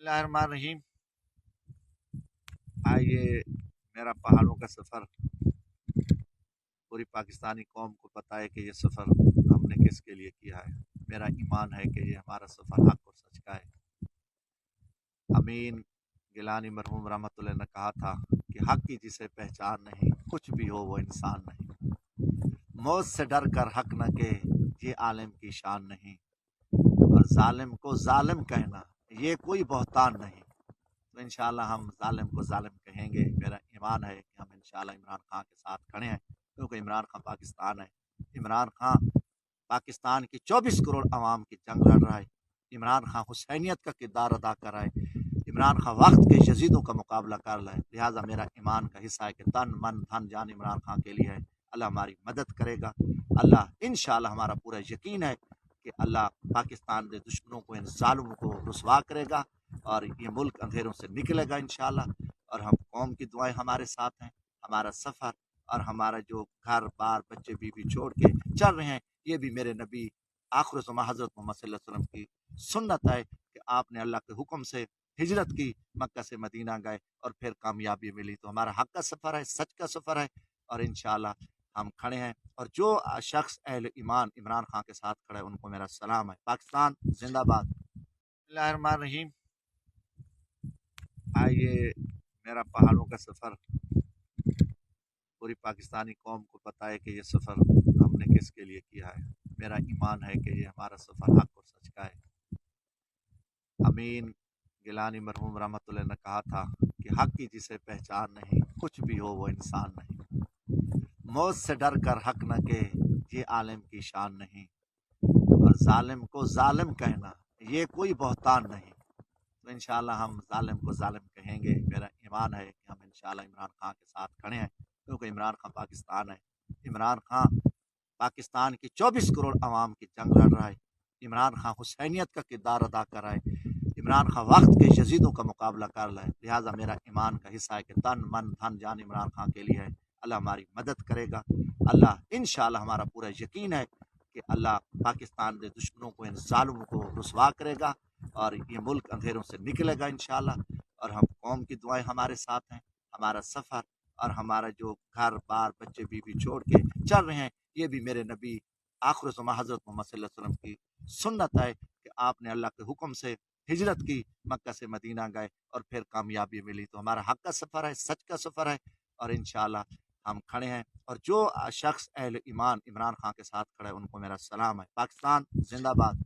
बिस्मिल्लाहिर्रहमानिर्रहीम। आइए मेरा पहाड़ों का सफ़र पूरी पाकिस्तानी कौम को पता है कि ये सफ़र हमने किसके लिए किया है। मेरा ईमान है कि ये हमारा सफ़र हक और सच का है। अमीन गिलानी मरहूम रहमतुल्लाह ने कहा था कि हक की जिसे पहचान नहीं, कुछ भी हो वो इंसान नहीं। मौत से डर कर हक न के ये आलिम की शान नहीं, और जालिम को जालिम कहना ये कोई बहतान नहीं। तो इंशाल्लाह हम जालिम को जालिम कहेंगे। मेरा ईमान है कि हम इंशाल्लाह इमरान खान के साथ खड़े हैं, क्योंकि इमरान खान पाकिस्तान है। इमरान खान पाकिस्तान की 24 करोड़ आवाम की जंग लड़ रहा है। इमरान खान हुसैनियत का किरदार अदा कर रहा है। इमरान खान वक्त के यजीदों का मुकाबला कर रहा है। लिहाजा मेरा ईमान का हिस्सा है कि तन मन धन जान इमरान खान के लिए है। अल्लाह हमारी मदद करेगा। अल्लाह इंशाल्लाह, हमारा पूरा यकीन है कि अल्लाह पाकिस्तान के दुश्मनों को, इन जालिमों को रुसवा करेगा और ये मुल्क अंधेरों से निकलेगा इंशाल्लाह। और हम कौम की दुआएं हमारे साथ हैं। हमारा सफ़र और हमारा जो घर बार बच्चे बीवी छोड़ के चल रहे हैं, ये भी मेरे नबी आखिर ज़मां हज़रत मोहम्मद सल्लल्लाहु अलैहि वसल्लम की सुन्नत है कि आपने अल्लाह के हुक्म से हिजरत की, मक्का से मदीना गए और फिर कामयाबी मिली। तो हमारा हक का सफ़र है, सच का सफ़र है, और इंशाल्लाह हम खड़े हैं। और जो शख्स अहले ईमान इमरान खान के साथ खड़ा है, उनको मेरा सलाम है। पाकिस्तान जिंदाबाद। बिस्मिल्लाहिर्रहमानिर्रहीम। आइए मेरा पहाड़ों का सफ़र पूरी पाकिस्तानी कौम को पता है कि ये सफ़र हमने किसके लिए किया है। मेरा ईमान है कि ये हमारा सफ़र हक और सच का है। अमीन गिलानी मरहूम रहमतुल्लाह ने कहा था कि हक की जिसे पहचान नहीं, कुछ भी हो वो इंसान नहीं। मौत से डर कर हक न के ये आलिम की शान नहीं, और जालिम को जालिम कहना ये कोई बहतान नहीं। तो इंशाल्लाह हम जालिम को जालिम कहेंगे। मेरा ईमान है कि हम इंशाल्लाह इमरान खान के साथ खड़े हैं, क्योंकि इमरान खान पाकिस्तान है। इमरान खान पाकिस्तान की 24 करोड़ आवाम की जंग लड़ रहा है। इमरान खान हुसैनियत का किरदार अदा कर रहा है। इमरान खान वक्त के यजीदों का मुकाबला कर रहा है। लिहाजा मेरा ईमान का हिस्सा है कि तन मन धन जान इमरान खान के लिए है। अल्लाह हमारी मदद करेगा। अल्लाह इंशाल्लाह, हमारा पूरा यकीन है कि अल्लाह पाकिस्तान के दुश्मनों को, इन जालिमों को रुसवा करेगा और ये मुल्क अंधेरों से निकलेगा इंशाल्लाह। और हम कौम की दुआएं हमारे साथ हैं। हमारा सफ़र और हमारा जो घर बार बच्चे बीवी छोड़ के चल रहे हैं, ये भी मेरे नबी आखिर ज़मां हज़रत मोहम्मद सल्लल्लाहु अलैहि वसल्लम की सुन्नत है कि आपने अल्लाह के हुक्म से हिजरत की, मक्का से मदीना गए और फिर कामयाबी मिली। तो हमारा हक का सफ़र है, सच का सफ़र है, और इंशाल्लाह हम खड़े हैं। और जो शख्स अहले ईमान इमरान खान के साथ खड़ा है, उनको मेरा सलाम है। पाकिस्तान जिंदाबाद।